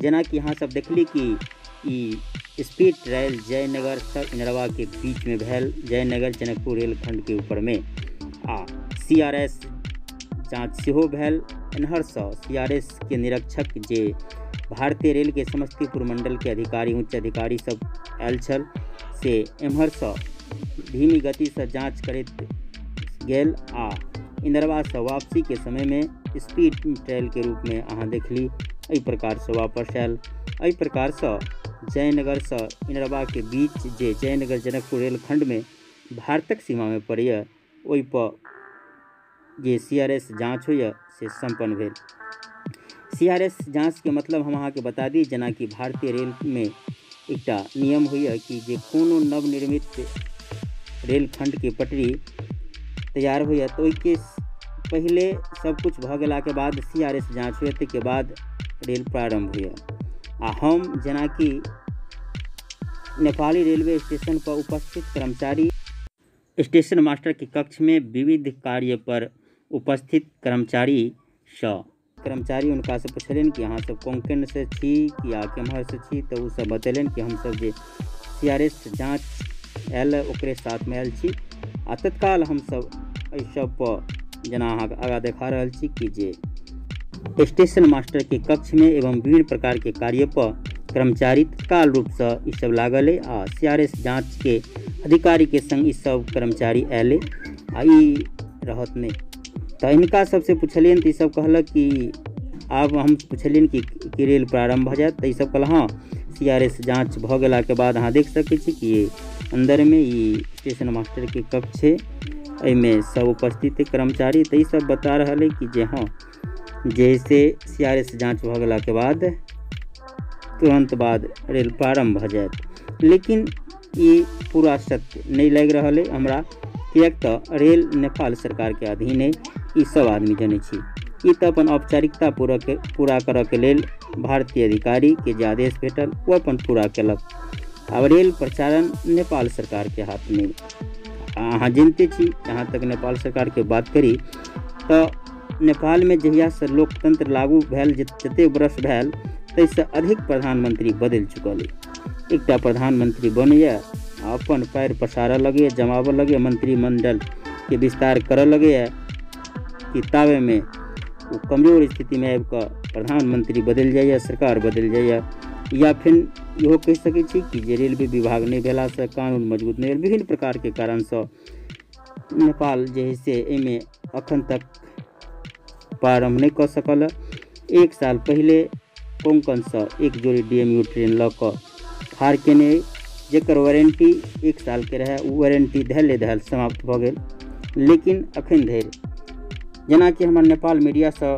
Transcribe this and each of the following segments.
जना कि यहाँ सब देखली कि ई स्पीड ट्रायल जयनगर से इनरवा के बीच में भेल, जयनगर जनकपुर रेलखंड के ऊपर में CRS जाँच सेहो भेल। एनहरसँ CRS के निरीक्षक जे भारतीय रेल के समस्तीपुर मंडल के अधिकारी उच्च अधिकारी सब आयल छल से एम्हरसँ धीमी गति से जाँच करैत गेल आ इनरवा से वापसी के समय में स्पीड ट्रायल के रूप में अहाँ देखली एहि प्रकार से वापस आयल। एहि प्रकार से जयनगर से इनरवा के बीच जे जयनगर जनकपुर रेलखंड में भारतक सीमा में पड़ैए ओहि पर जे CRS जाँच होइए से संपन्न भेल। CRS जाँच के मतलब हम अहाँ के बता दी, जना कि भारतीय रेल में एकटा नियम होइए कि जे कोनो नवनिर्मित रेलखंड के पटरी तैयार होइए तो ओहिके पहले सब कुछ भऽ गेला के बाद CRS जाँच होइए, ताहिके बाद रेल प्रारंभ होइए। आ हम जेना कि नेपाली रेलवे स्टेशन पर उपस्थित कर्मचारी स्टेशन मास्टर के कक्ष में विविध कार्य पर उपस्थित कर्मचारी उनका से पूछलन कि अहाँ सब कोंकण से छी या केम्हर से छी, तो उ सब बतेलन कि हम सब जे CRS जाँच आयल ओकरे साथ में आयल छी। आ तत्काल हम सब एहि सब पर जेना अहाँ आगाँ देखा रहल छी कि जे स्टेशन मास्टर के कक्ष में एवं विभिन्न प्रकार के कार्य पर कर्मचारी तत्काल रूप से ई सब लागल आ CRS जाँच के अधिकारी के संग ई सब कर्मचारी आयल आ ई रहत नहीं। तो इनका सबसे पूछलियन तो सब कहलक कि आब हम पूछलियन कि रेल प्रारंभ भ जायत, तो ई सब कहल हाँ CRS जाँच भ गेला के बाद अहाँ देख सकै छी कि ये अंदर में ई स्टेशन मास्टर के कक्ष है, एहिमे सब उपस्थित कर्मचारी। तो ई सब बता रहा है कि जे हाँ जैसे CRS जाँच भ गेला के बाद तुरंत बाद रेल प्रारंभ भ जायत। लेकिन ये पूरा सत्य नहीं लग रहा है हमरा, किएक तो रेल नेपाल सरकार के अधीन है, ई सब आदमी जानै छी। ई तो अपन औपचारिकता पूरा करऽ के लेल भारतीय अधिकारी के जे आदेश भेटल वो अपन पूरा केलक। अब रेल प्रचारण नेपाल सरकार के हाथ में। अहाँ जानते छी, जहाँ तक नेपाल सरकार के बात करी तो नेपाल में जहिया से लोकतंत्र लागू भेल जते वर्ष भेल ताहिसँ अधिक प्रधानमंत्री बदलि चुकल है। एकटा प्रधानमंत्री बनैए अपन पैर पसारऽ लगे, जमावऽ लगे, मंत्रिमंडल के विस्तार करऽ लगे कि तावे में वो कमजोर स्थिति में आबि कऽ प्रधानमंत्री बदलि जाइए, सरकार बदलि जाइए। या फिर इहो कहि सकै छी कि जे रेलवे विभाग नहीं भेला से कानून मजबूत नहीं भेल, विभिन्न प्रकार के कारण से नेपाल जे है से एहिमे अखन तक प्रारंभ नहीं कर सकल। एक साल पहले कोंकण से एक जोड़ी DMU ट्रेन लऽ कऽ ठाढ़ केने, जेकर वारंटी 1 साल के रहे, वो वारंटी धैल समाप्त भ गेल। लेकिन अखन धरि जेना कि हमर नेपाल मीडिया से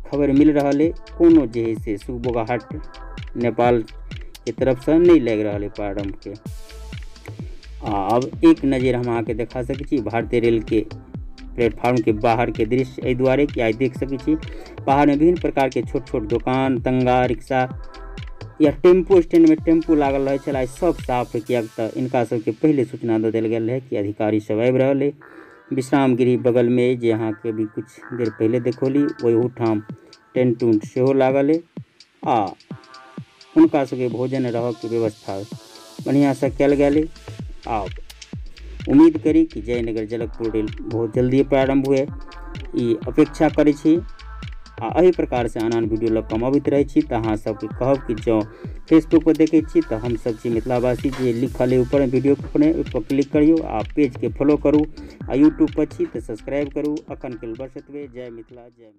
खबर मिल रहा है, कोनो जे है से सुबोगाहट नेपाल के तरफ से नहीं लग रहा है प्रारंभ के। अब एक नज़र हम अहाँ के देखा सकै छी भारतीय रेल के प्लेटफॉर्म के बाहर के दृश्य, एहि दुआरे कि आइ देख सकै छी बाहर में विभिन्न प्रकार के छोट छोट दुकान, तंगा, रिक्शा या टेम्पो स्टैंड में टेम्पो लागल रहे छल, सब साफ है। किएक तऽ इनका सबके पहले सूचना दऽ देल गेल है कि अधिकारी सब आबि रहल है। विश्राम गृह बगल में जे अहाँ के भी कुछ देर पहले देखौली ओहि ठाम टेंट उंट सेहो लागल है आ उनका सबके भोजन रहऽ के व्यवस्था बढ़िया से कयल गेल है। आब उम्मीद करी कि जयनगर जनकपुर रेल बहुत जल्दी प्रारंभ हुए, ई अपेक्षा करै छी। आ एहि प्रकार से आन वीडियो लऽ कऽ हम अबैत रहै छी। तऽ अहाँ सबके कहब कि जँ फेसबुक पर देखै छी तऽ हम सब छी मिथिलावासी, जे लिखल है ऊपर वीडियो के ओहि पर क्लिक करियो आ पेज के फॉलो करू। आ यूट्यूब पर छी तऽ सब्सक्राइब करू। अखन के लेल बस एतबे। जय मिथिला, जय